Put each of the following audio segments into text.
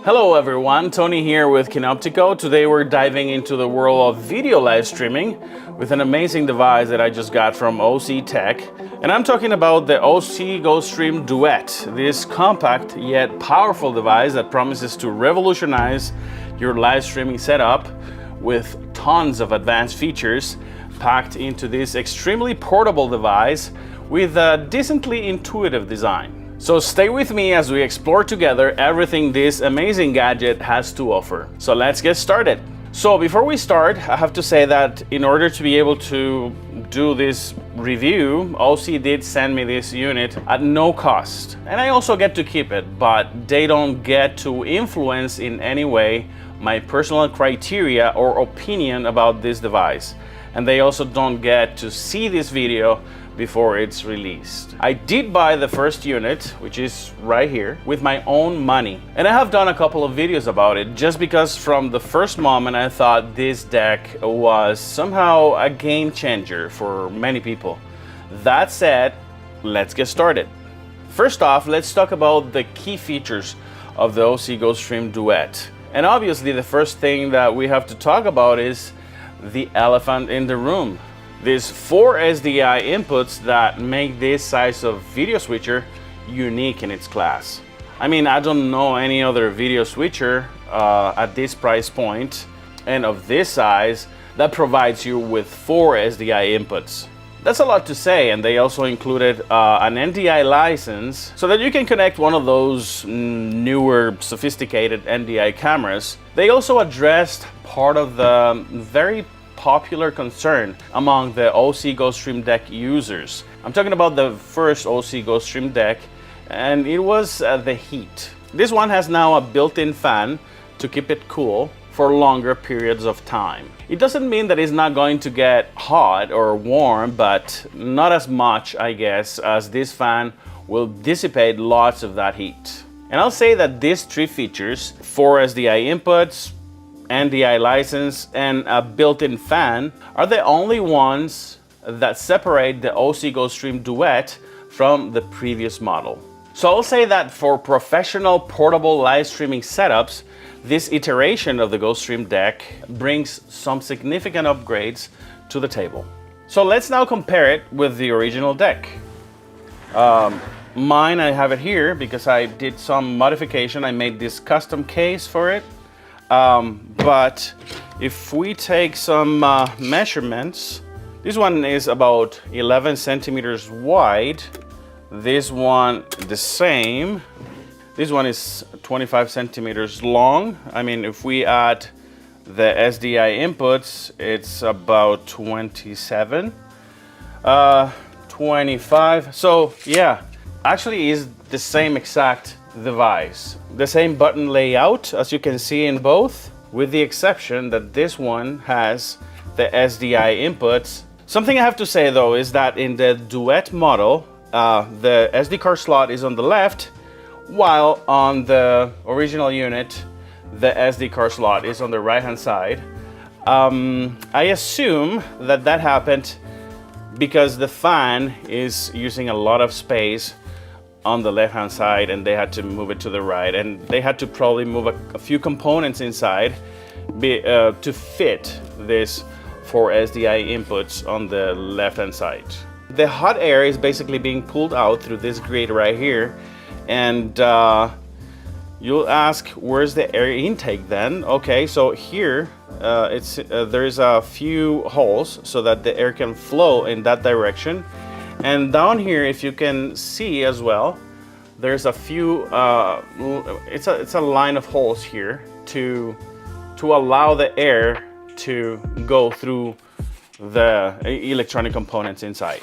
Hello everyone, Tony here with Kinoptico. Today we're diving into the world of video live streaming with an amazing device that I just got from Osee Tech. And I'm talking about the Osee GoStream Duet, this compact yet powerful device that promises to revolutionize your live streaming setup with tons of advanced features packed into this extremely portable device with a decently intuitive design. So stay with me as we explore together everything this amazing gadget has to offer. So let's get started. So before we start, I have to say that in order to be able to do this review, Osee did send me this unit at no cost. And I also get to keep it, but they don't get to influence in any way my personal criteria or opinion about this device. And they also don't get to see this video before it's released. I did buy the first unit, which is right here, with my own money. And I have done a couple of videos about it just because from the first moment I thought this deck was somehow a game changer for many people. That said, let's get started. First off, let's talk about the key features of the Osee GoStream Duet. And obviously the first thing that we have to talk about is the elephant in the room. These 4 SDI inputs that make this size of video switcher unique in its class. I mean, I don't know any other video switcher at this price point and of this size that provides you with 4 SDI inputs. That's a lot to say, and they also included an NDI license so that you can connect one of those newer sophisticated NDI cameras. They also addressed part of the very popular concern among the Osee GoStream Deck users. I'm talking about the first Osee GoStream Deck, and it was the heat. This one has now a built-in fan to keep it cool for longer periods of time. It doesn't mean that it's not going to get hot or warm, but not as much, I guess, as this fan will dissipate lots of that heat. And I'll say that these 3 features, 4 SDI inputs, NDI license, and a built-in fan, are the only ones that separate the Osee GoStream Duet from the previous model. So I'll say that for professional portable live streaming setups, this iteration of the GoStream Deck brings some significant upgrades to the table. So let's now compare it with the original deck. Mine, I have it here because I did some modification. I made this custom case for it. But if we take some measurements, this one is about 11 centimeters wide. This one the same. This one is 25 centimeters long. I mean, if we add the SDI inputs, it's about 27, 25. So yeah, actually is the same exact device. The same button layout as you can see in both, with the exception that this one has the SDI inputs. Something I have to say though is that in the Duet model, the SD card slot is on the left, while on the original unit, the SD card slot is on the right hand side. I assume that that happened because the fan is using a lot of space on the left hand side and they had to move it to the right, and they had to probably move a few components inside to fit this 4 SDI inputs on the left hand side. The hot air is basically being pulled out through this grid right here, and you'll ask, where's the air intake then? Okay, so here there's a few holes so that the air can flow in that direction. And down here, if you can see as well, there's a few, it's a line of holes here to allow the air to go through the electronic components inside.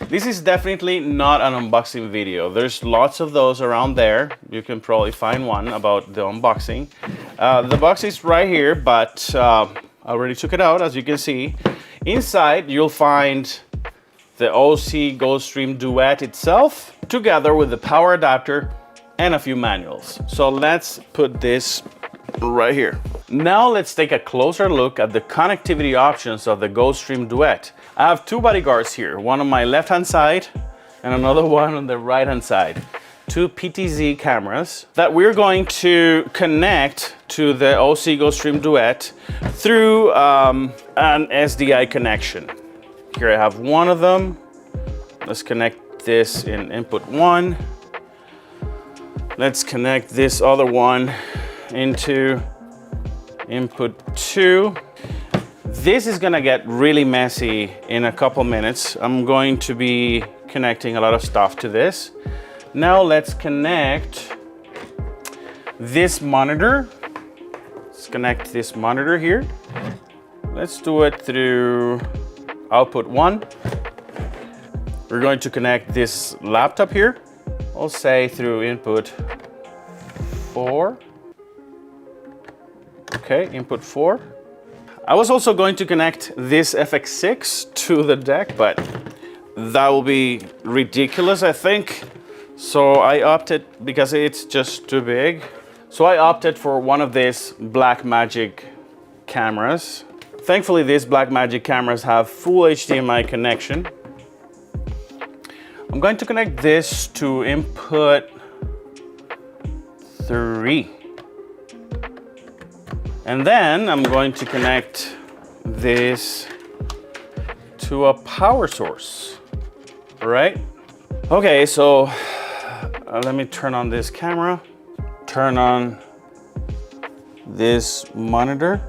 This is definitely not an unboxing video. There's lots of those around there. You can probably find one about the unboxing. The box is right here, but I already took it out, as you can see. Inside, you'll find the Osee GoStream Duet itself, together with the power adapter and a few manuals. So let's put this right here. Now let's take a closer look at the connectivity options of the GoStream Duet. I have 2 body guards here, one on my left hand side and another one on the right hand side. two PTZ cameras that we're going to connect to the Osee GoStream Duet through an SDI connection. Here I have one of them. Let's connect this in input 1. Let's connect this other one into input 2. This is gonna get really messy in a couple minutes. I'm going to be connecting a lot of stuff to this. Now let's connect this monitor. Let's connect this monitor here. Let's do it through output 1. We're going to connect this laptop here. I'll say through input 4. Okay, input 4. I was also going to connect this FX6 to the deck, but that will be ridiculous, I think. So I opted, because it's just too big, so I opted for one of these Blackmagic cameras. Thankfully, these Blackmagic cameras have full HDMI connection. I'm going to connect this to input 3. And then I'm going to connect this to a power source, right? Okay, so let me turn on this camera, turn on this monitor.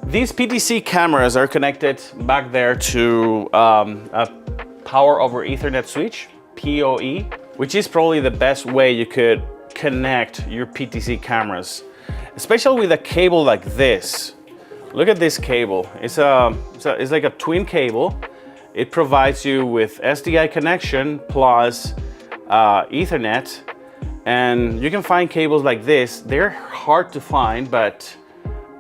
These PTZ cameras are connected back there to a power over Ethernet switch, PoE, which is probably the best way you could connect your PTZ cameras, especially with a cable like this. Look at this cable. It's like a twin cable. It provides you with SDI connection plus Ethernet, and you can find cables like this. They're hard to find, but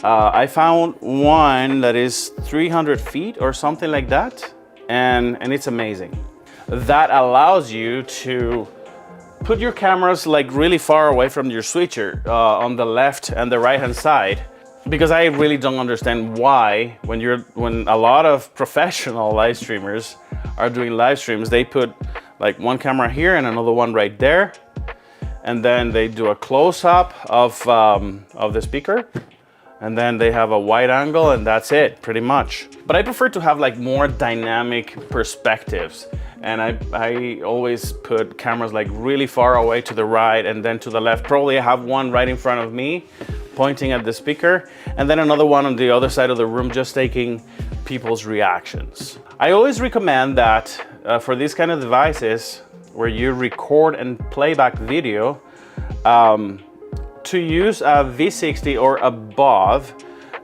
I found one that is 300 feet or something like that, and it's amazing. That allows you to put your cameras like really far away from your switcher on the left and the right hand side, because I really don't understand why when a lot of professional live streamers are doing live streams, they put like one camera here and another one right there, and then they do a close-up of the speaker, and then they have a wide angle, and that's it pretty much. But I prefer to have like more dynamic perspectives, and I always put cameras like really far away to the right and then to the left. Probably I have one right in front of me pointing at the speaker, and then another one on the other side of the room just taking people's reactions. I always recommend that for these kind of devices where you record and playback video, to use a V60 or above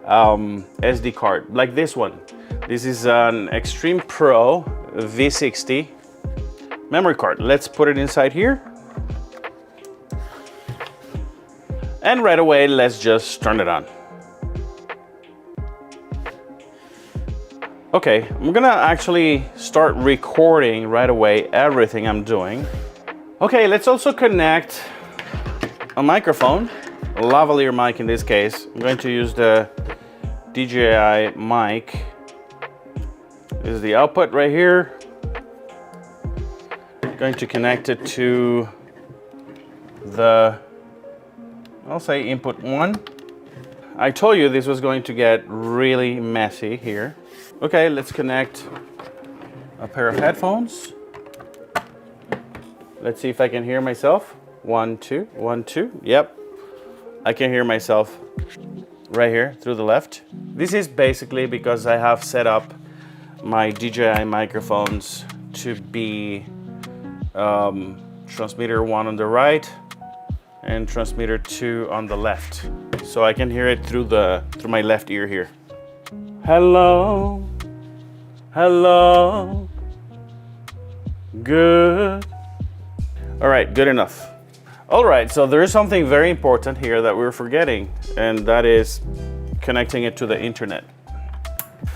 SD card, like this one. This is an Extreme Pro V60 memory card. Let's put it inside here. And right away, let's just turn it on. Okay, I'm gonna actually start recording right away everything I'm doing. Okay, let's also connect a microphone, a lavalier mic in this case. I'm going to use the DJI mic. This is the output right here. I'm going to connect it to the, I'll say input 1. I told you this was going to get really messy here. Okay, let's connect a pair of headphones. Let's see if I can hear myself. 1, 2, 1, 2. Yep, I can hear myself right here through the left. This is basically because I have set up my DJI microphones to be transmitter 1 on the right and transmitter 2 on the left, so I can hear it through my left ear here. Hello, hello, good. All right, good enough. All right, so there is something very important here that we're forgetting, and that is connecting it to the internet.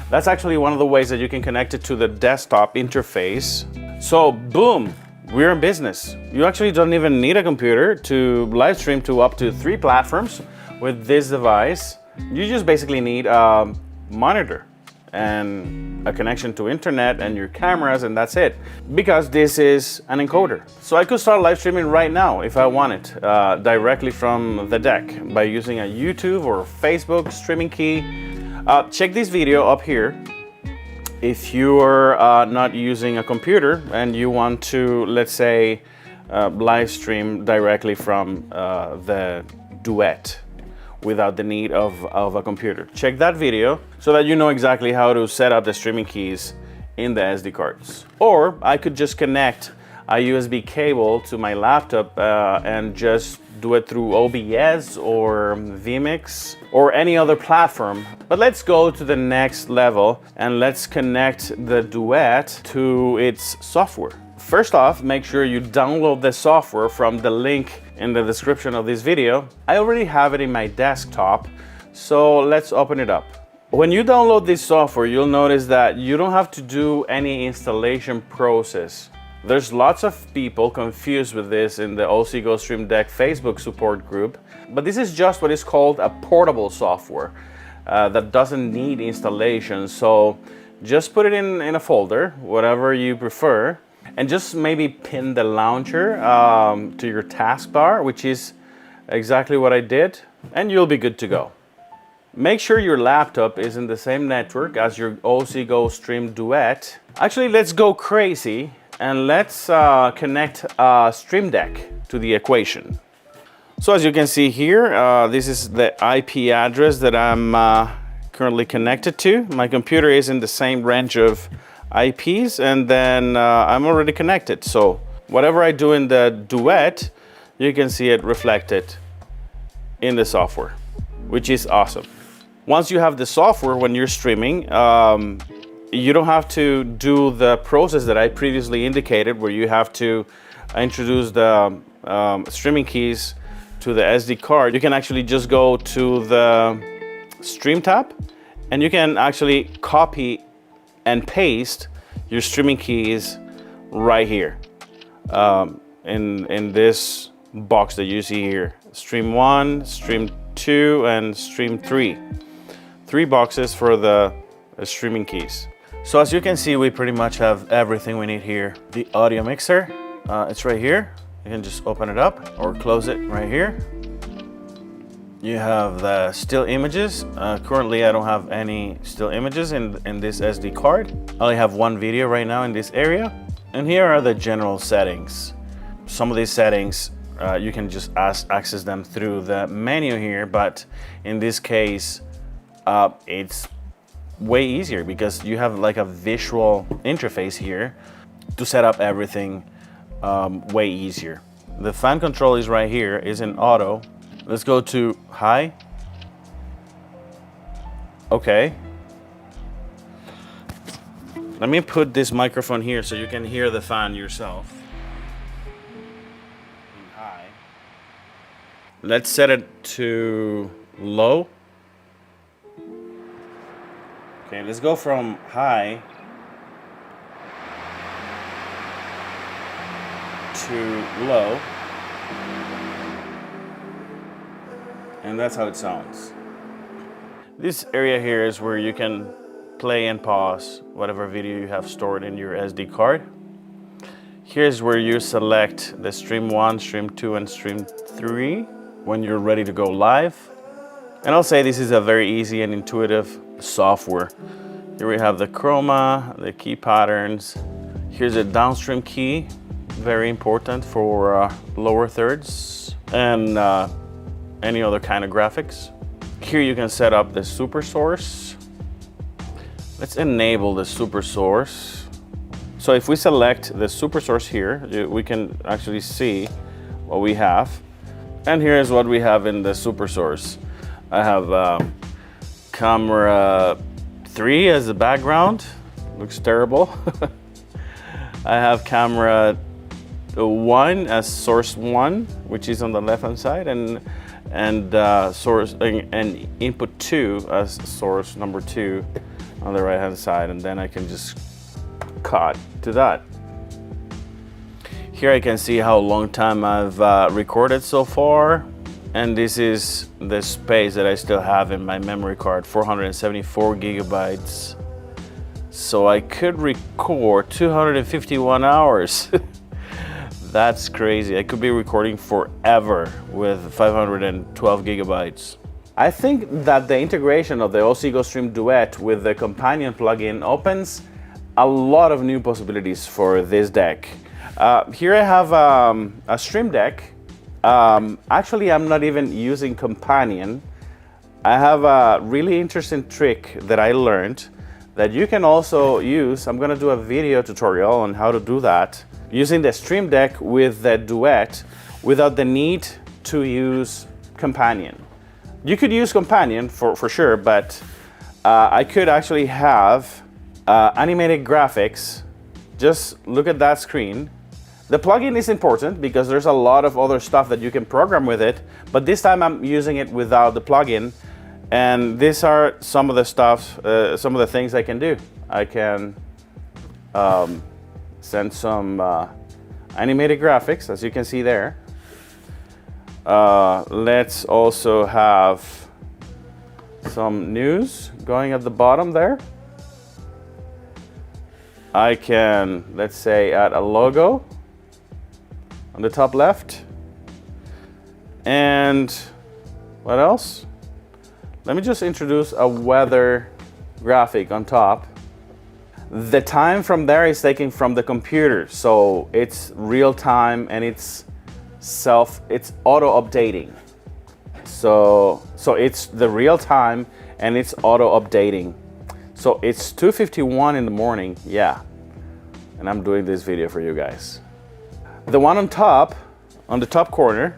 That's actually one of the ways that you can connect it to the desktop interface. So boom, we're in business. You actually don't even need a computer to live stream to up to 3 platforms with this device. You just basically need a monitor and a connection to internet and your cameras, and that's it. Because this is an encoder. So I could start live streaming right now if I wanted, directly from the deck by using a YouTube or Facebook streaming key. Check this video up here. If you're not using a computer and you want to, let's say, live stream directly from the Duet without the need of a computer. Check that video so that you know exactly how to set up the streaming keys in the SD cards. Or I could just connect a USB cable to my laptop and just do it through OBS or Vmix or any other platform. But let's go to the next level and let's connect the Duet to its software. First off, make sure you download the software from the link in the description of this video. I already have it in my desktop, so let's open it up. When you download this software, you'll notice that you don't have to do any installation process. There's lots of people confused with this in the Osee GoStream Deck Facebook support group, but this is just what is called a portable software that doesn't need installation. So just put it in a folder, whatever you prefer, and just maybe pin the launcher to your taskbar, which is exactly what I did, and you'll be good to go. Make sure your laptop is in the same network as your Osee GoStream Duet. Actually, let's go crazy and let's connect Stream Deck to the equation. So as you can see here, this is the IP address that I'm currently connected to. My computer is in the same range of IPs, and then I'm already connected. So whatever I do in the Duet, you can see it reflected in the software, which is awesome. Once you have the software when you're streaming, you don't have to do the process that I previously indicated, where you have to introduce the streaming keys to the SD card. You can actually just go to the Stream tab, and you can actually copy and paste your streaming keys right here in this box that you see here. Stream 1, Stream 2, and Stream 3. 3 boxes for the streaming keys. So as you can see, we pretty much have everything we need here. The audio mixer, it's right here. You can just open it up or close it right here. You have the still images. Currently, I don't have any still images in this SD card. I only have one video right now in this area. And here are the general settings. Some of these settings, you can just access them through the menu here, but in this case, it's way easier because you have like a visual interface here to set up everything way easier. The fan control is right here, is in auto. Let's go to high. Okay. Let me put this microphone here so you can hear the fan yourself. In high. Let's set it to low. Okay, let's go from high to low. And that's how it sounds. This area here is where you can play and pause whatever video you have stored in your SD card. Here's where you select the Stream 1, Stream 2, and Stream 3 when you're ready to go live. And I'll say this is a very easy and intuitive software. Here we have the chroma, the key patterns. Here's a downstream key, very important for lower thirds, and any other kind of graphics. Here you can set up the super source. Let's enable the super source. So if we select the super source here, we can actually see what we have. And here's what we have in the super source. I have camera 3 as a background. Looks terrible. I have camera 1 as source 1, which is on the left hand side, and source and input 2 as source number 2 on the right hand side, and then I can just cut to that. Here I can see how long time I've recorded so far, and this is the space that I still have in my memory card, 474 gigabytes. So I could record 251 hours. That's crazy. I could be recording forever with 512 gigabytes. I think that the integration of the Osee GoStream Duet with the companion plugin opens a lot of new possibilities for this deck. Here I have a Stream Deck. Actually, I'm not even using companion. I have a really interesting trick that I learned that you can also use. I'm gonna do a video tutorial on how to do that using the Stream Deck with the Duet without the need to use companion. You could use companion for sure, but I could actually have animated graphics. Just look at that screen. The plugin is important because there's a lot of other stuff that you can program with it, but this time I'm using it without the plugin. And these are some of the stuff, some of the things I can do. I can send some animated graphics, as you can see there. Let's also have some news going at the bottom there. I can, let's say, add a logo on the top left. And what else? Let me just introduce a weather graphic on top. The time from there is taken from the computer, so it's real time and it's auto updating. So it's the real time and it's auto updating. So it's 2:51 in the morning, yeah. And I'm doing this video for you guys. The one on top, on the top corner,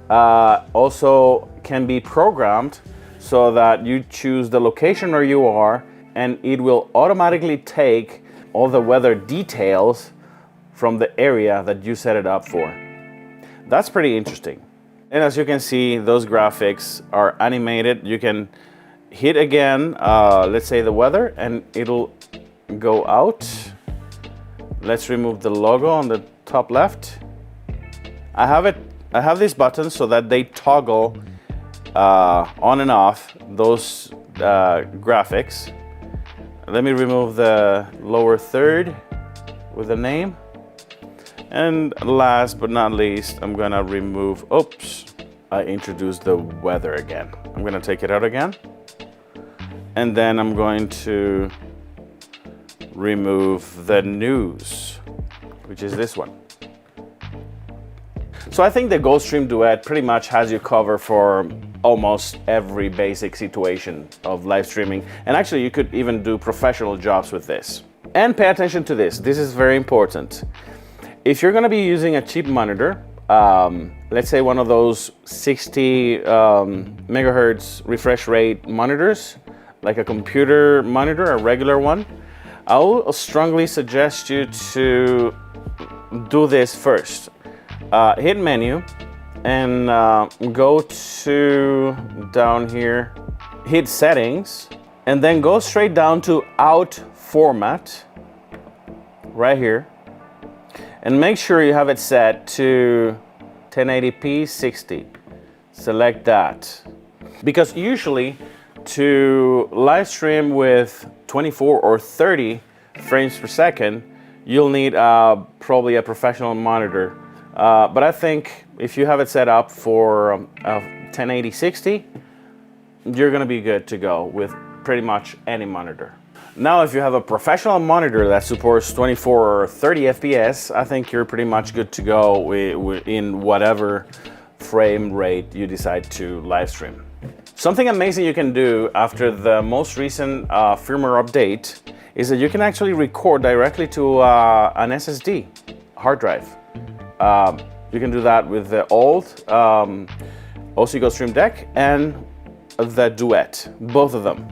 also can be programmed so that you choose the location where you are and it will automatically take all the weather details from the area that you set it up for. That's pretty interesting. And as you can see, those graphics are animated. You can hit again, let's say the weather, and it'll go out. Let's remove the logo on the top left. I have these buttons so that they toggle on and off those graphics. Let me remove the lower third with the name. And last but not least, I'm gonna remove, oops, I introduced the weather again. I'm gonna take it out again. And then I'm going to remove the news, which is this one. So I think the GoStream Duet pretty much has you covered for almost every basic situation of live streaming. And actually you could even do professional jobs with this. And pay attention to this. This is very important. If you're gonna be using a cheap monitor, let's say one of those 60 megahertz refresh rate monitors, like a computer monitor, a regular one, I'll strongly suggest you to do this first. Hit menu and go to down here, hit settings, and then go straight down to out format right here. And make sure you have it set to 1080p 60. Select that. Because usually to live stream with 24 or 30 frames per second, you'll need probably a professional monitor. But I think if you have it set up for 1080 60, you're gonna be good to go with pretty much any monitor. Now, if you have a professional monitor that supports 24 or 30 FPS, I think you're pretty much good to go in whatever frame rate you decide to live stream. Something amazing you can do after the most recent firmware update is that you can actually record directly to an SSD hard drive. You can do that with the old Osee GoStream Deck and the Duet, both of them.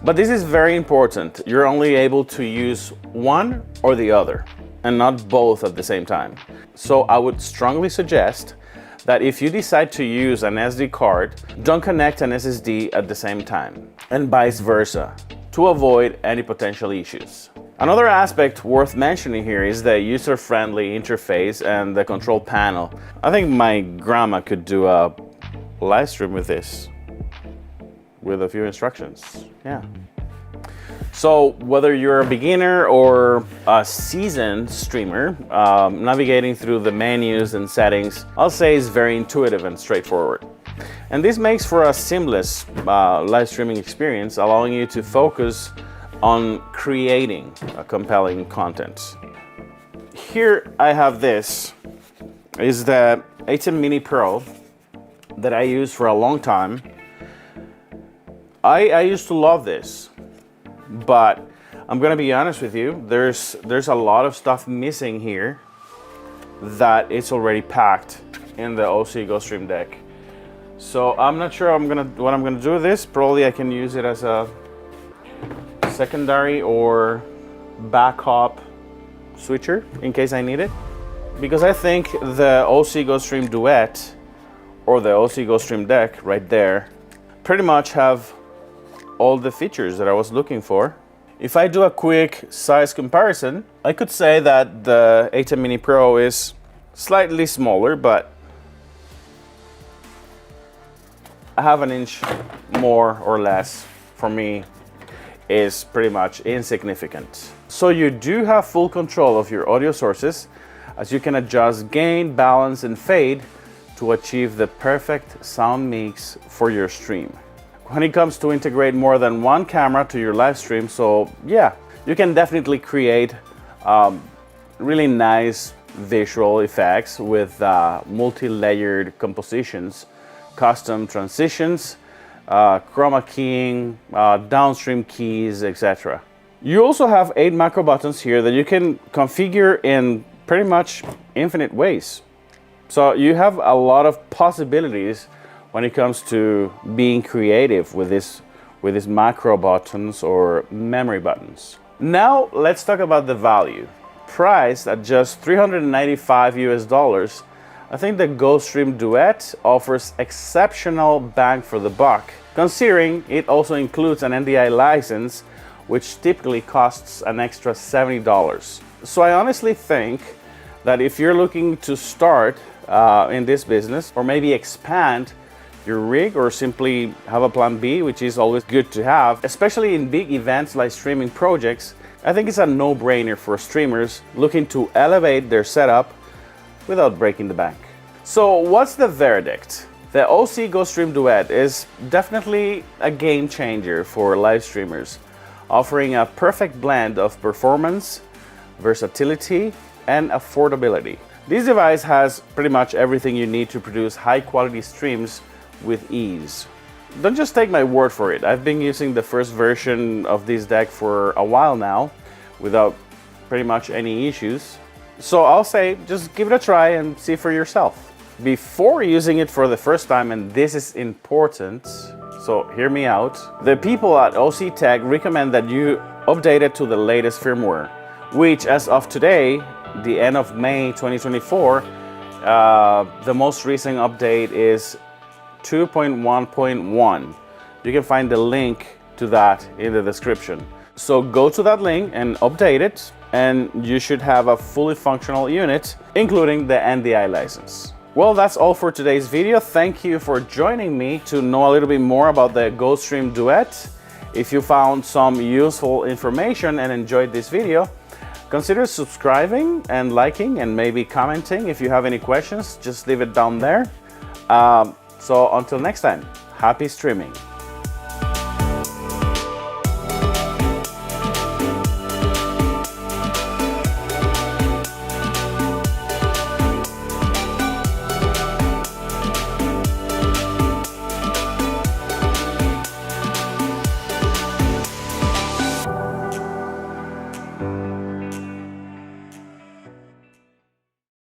But this is very important. You're only able to use one or the other and not both at the same time. So I would strongly suggest that if you decide to use an SD card, don't connect an SSD at the same time, and vice versa, to avoid any potential issues. Another aspect worth mentioning here is the user-friendly interface and the control panel. I think my grandma could do a live stream with this, with a few instructions, yeah. So whether you're a beginner or a seasoned streamer, navigating through the menus and settings, I'll say is very intuitive and straightforward. And this makes for a seamless live streaming experience, allowing you to focus on creating a compelling content. Here I have this, is the HDMI Mini Pro that I used for a long time. I used to love this, but I'm gonna be honest with you, there's a lot of stuff missing here that it's already packed in the Osee GoStream Deck. So I'm not sure what I'm gonna do with this. Probably I can use it as a secondary or backup switcher in case I need it. Because I think the Osee GoStream Duet or the Osee GoStream Deck right there pretty much have all the features that I was looking for. If I do a quick size comparison, I could say that the HDMI Mini Pro is slightly smaller, but a half an inch more or less for me is pretty much insignificant. So you do have full control of your audio sources, as you can adjust gain, balance, and fade to achieve the perfect sound mix for your stream. When it comes to integrate more than one camera to your live stream, so yeah, you can definitely create really nice visual effects with multi-layered compositions, custom transitions, chroma keying, downstream keys, etc. You also have 8 macro buttons here that you can configure in pretty much infinite ways. So you have a lot of possibilities when it comes to being creative with these macro buttons or memory buttons. Now let's talk about the value. Priced at just $395 US, I think the GoStream Duet offers exceptional bang for the buck, considering it also includes an NDI license, which typically costs an extra $70. So I honestly think that if you're looking to start in this business, or maybe expand your rig, or simply have a plan B, which is always good to have, especially in big events like streaming projects, I think it's a no-brainer for streamers looking to elevate their setup without breaking the bank. So what's the verdict? The Osee GoStream Duet is definitely a game changer for live streamers, offering a perfect blend of performance, versatility, and affordability. This device has pretty much everything you need to produce high-quality streams with ease. Don't just take my word for it. I've been using the first version of this deck for a while now without pretty much any issues. So I'll say just give it a try and see for yourself. Before using it for the first time, and this is important, so hear me out, the people at Osee Tech recommend that you update it to the latest firmware, which as of today, the end of May 2024, the most recent update is 2.1.1. You can find the link to that in the description. So go to that link and update it, and you should have a fully functional unit, including the NDI license. Well, that's all for today's video. Thank you for joining me to know a little bit more about the GoStream Duet. If you found some useful information and enjoyed this video, consider subscribing and liking and maybe commenting. If you have any questions, just leave it down there. So until next time, happy streaming.